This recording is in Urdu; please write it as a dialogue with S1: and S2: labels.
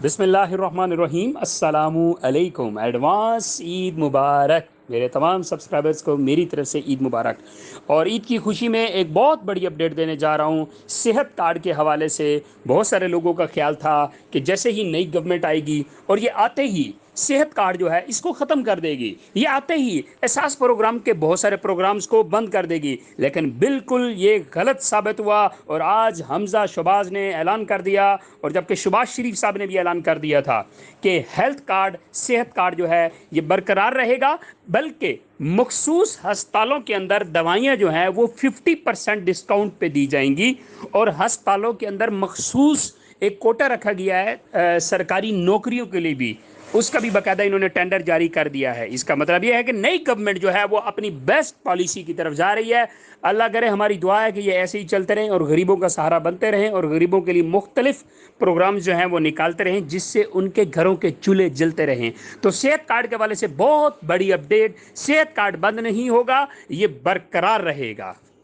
S1: بسم اللہ الرحمن الرحیم، السلام علیکم۔ ایڈوانس عید مبارک میرے تمام سبسکرائبرز کو، میری طرف سے عید مبارک۔ اور عید کی خوشی میں ایک بہت بڑی اپڈیٹ دینے جا رہا ہوں صحت کارڈ کے حوالے سے۔ بہت سارے لوگوں کا خیال تھا کہ جیسے ہی نئی گورنمنٹ آئے گی اور یہ آتے ہی صحت کارڈ جو ہے اس کو ختم کر دے گی، یہ آتے ہی احساس پروگرام کے بہت سارے پروگرامز کو بند کر دے گی، لیکن بالکل یہ غلط ثابت ہوا۔ اور آج حمزہ شہباز نے اعلان کر دیا، اور جبکہ شہباز شریف صاحب نے بھی اعلان کر دیا تھا کہ ہیلتھ کارڈ، صحت کارڈ جو ہے یہ برقرار رہے گا، بلکہ مخصوص ہسپتالوں کے اندر دوائیاں جو ہیں وہ 50% ڈسکاؤنٹ پہ دی جائیں گی، اور ہسپتالوں کے اندر مخصوص ایک کوٹا رکھا گیا ہے سرکاری نوکریوں کے لیے بھی، اس کا بھی باقاعدہ انہوں نے ٹینڈر جاری کر دیا ہے۔ اس کا مطلب یہ ہے کہ نئی گورنمنٹ جو ہے وہ اپنی بیسٹ پالیسی کی طرف جا رہی ہے۔ اللہ کرے، ہماری دعا ہے کہ یہ ایسے ہی چلتے رہیں اور غریبوں کا سہارا بنتے رہیں، اور غریبوں کے لیے مختلف پروگرامز جو ہیں وہ نکالتے رہیں جس سے ان کے گھروں کے چولہے جلتے رہیں۔ تو صحت کارڈ کے حوالے سے بہت بڑی اپڈیٹ، صحت کارڈ بند نہیں ہوگا، یہ برقرار رہے گا۔